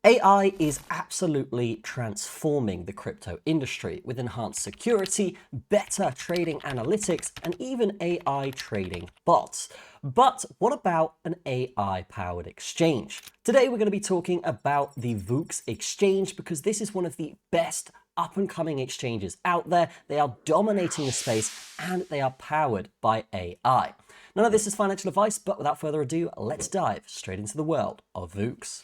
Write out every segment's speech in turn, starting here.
AI is absolutely transforming the crypto industry with enhanced security, better trading analytics, and even AI trading bots. But what about an AI-powered exchange? Today, we're going to be talking about the Voox exchange because this is one of the best up-and-coming exchanges out there. They are dominating the space and they are powered by AI. None of this is financial advice, but without further ado, let's dive straight into the world of Voox.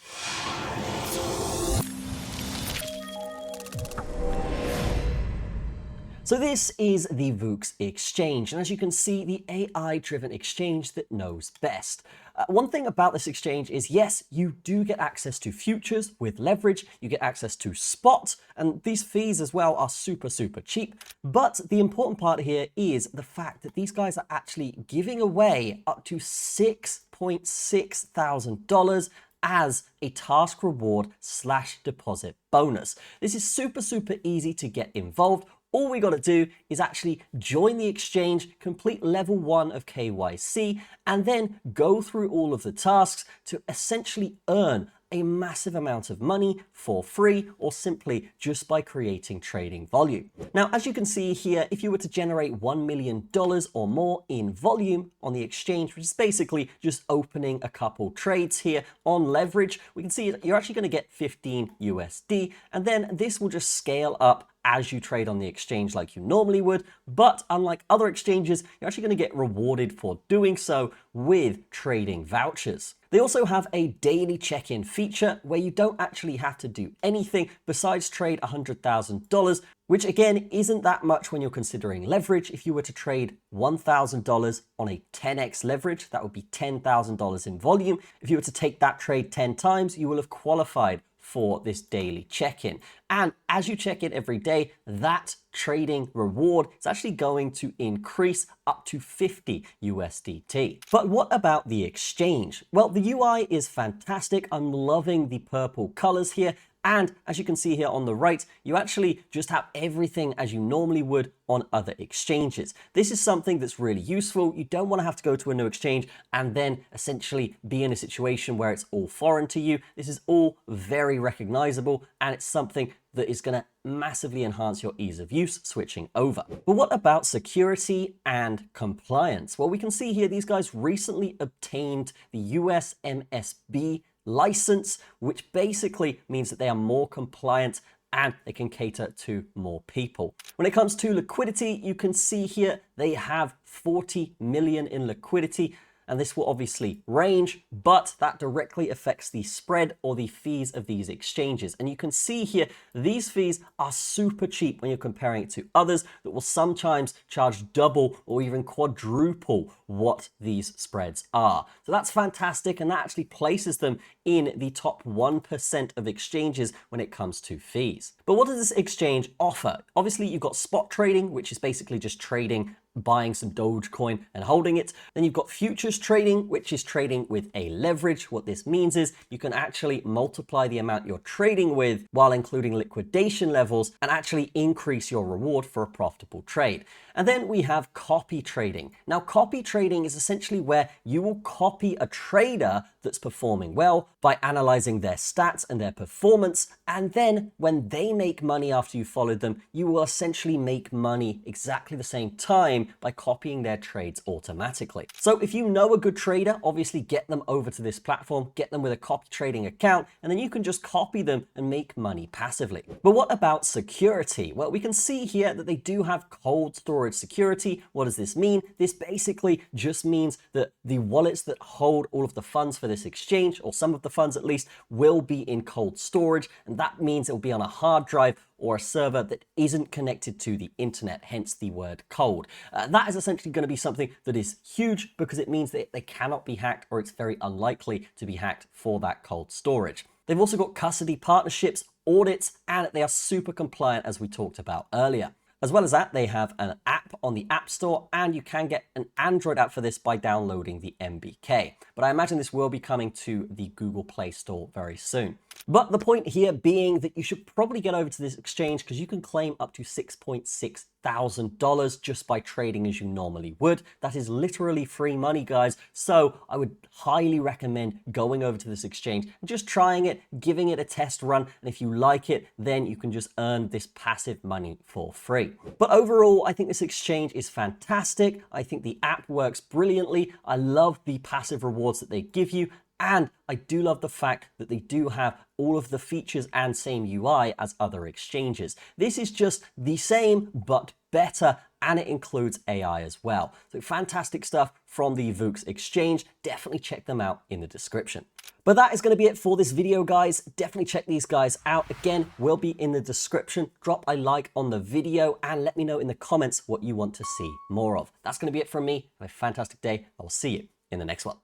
So this is the Voox exchange, and as you can see, the AI-driven exchange that knows best. One thing about this exchange is, yes, you do get access to futures with leverage, you get access to spot, and these fees as well are super cheap. But the important part here is the fact that these guys are actually giving away up to $6.6 thousand as a task reward / deposit bonus. This is super easy to get involved. All we got to do is actually join the exchange, complete level 1 of KYC, and then go through all of the tasks to essentially earn a massive amount of money for free or simply just by creating trading volume. Now, as you can see here, if you were to generate $1 million or more in volume on the exchange, which is basically just opening a couple trades here on leverage, we can see you're actually going to get 15 USD, and then this will just scale up as you trade on the exchange like you normally would. But unlike other exchanges, you're actually going to get rewarded for doing so with trading vouchers. They also have a daily check-in feature where you don't actually have to do anything besides trade $100,000, which again isn't that much when you're considering leverage. If you were to trade $1,000 on a 10x leverage, that would be $10,000 in volume. If you were to take that trade 10 times, you will have qualified for this daily check-in. And as you check in every day, that trading reward is actually going to increase up to 50 USDT. But what about the exchange? Well, the UI is fantastic. I'm loving the purple colors here. And as you can see here on the right, you actually just have everything as you normally would on other exchanges. This is something that's really useful. You don't want to have to go to a new exchange and then essentially be in a situation where it's all foreign to you. This is all very recognizable, and it's something that is going to massively enhance your ease of use switching over. But what about security and compliance? Well, we can see here these guys recently obtained the USMSB license, which basically means that they are more compliant and they can cater to more people. When it comes to liquidity, you can see here they have 40 million in liquidity. And this will obviously range, but that directly affects the spread or the fees of these exchanges. And you can see here, these fees are super cheap when you're comparing it to others that will sometimes charge double or even quadruple what these spreads are. So that's fantastic, and that actually places them in the top 1% of exchanges when it comes to fees. But what does this exchange offer? Obviously, you've got spot trading, which is basically just trading, buying some Dogecoin and holding it. Then you've got futures trading, which is trading with a leverage. What this means is you can actually multiply the amount you're trading with while including liquidation levels and actually increase your reward for a profitable trade. And then we have copy trading. Now, copy trading is essentially where you will copy a trader that's performing well by analyzing their stats and their performance. And then when they make money after you followed them, you will essentially make money exactly the same time by copying their trades automatically. So if you know a good trader, obviously get them over to this platform, get them with a copy trading account, and then you can just copy them and make money passively. But what about security? Well, we can see here that they do have cold storage security. What does this mean? This basically just means that the wallets that hold all of the funds for this exchange, or some of the funds at least, will be in cold storage, and that means it will be on a hard drive or a server that isn't connected to the internet, hence the word cold. That is essentially going to be something that is huge because it means that they cannot be hacked, or it's very unlikely to be hacked for that cold storage. They've also got custody partnerships, audits, and they are super compliant, as we talked about earlier. As well as that, they have an app on the App Store, and you can get an Android app for this by downloading the MBK. But I imagine this will be coming to the Google Play Store very soon. But the point here being that you should probably get over to this exchange because you can claim up to $6.6 thousand just by trading as you normally would. That is literally free money, guys. So I would highly recommend going over to this exchange and just trying it, giving it a test run. And if you like it, then you can just earn this passive money for free. But overall, I think this exchange is fantastic. I think the app works brilliantly. I love the passive rewards that they give you. And I do love the fact that they do have all of the features and same UI as other exchanges. This is just the same, but better, and it includes AI as well. So fantastic stuff from the Voox exchange. Definitely check them out in the description. But that is going to be it for this video, guys. Definitely check these guys out. Again, will be in the description. Drop a like on the video and let me know in the comments what you want to see more of. That's going to be it from me. Have a fantastic day. I will see you in the next one.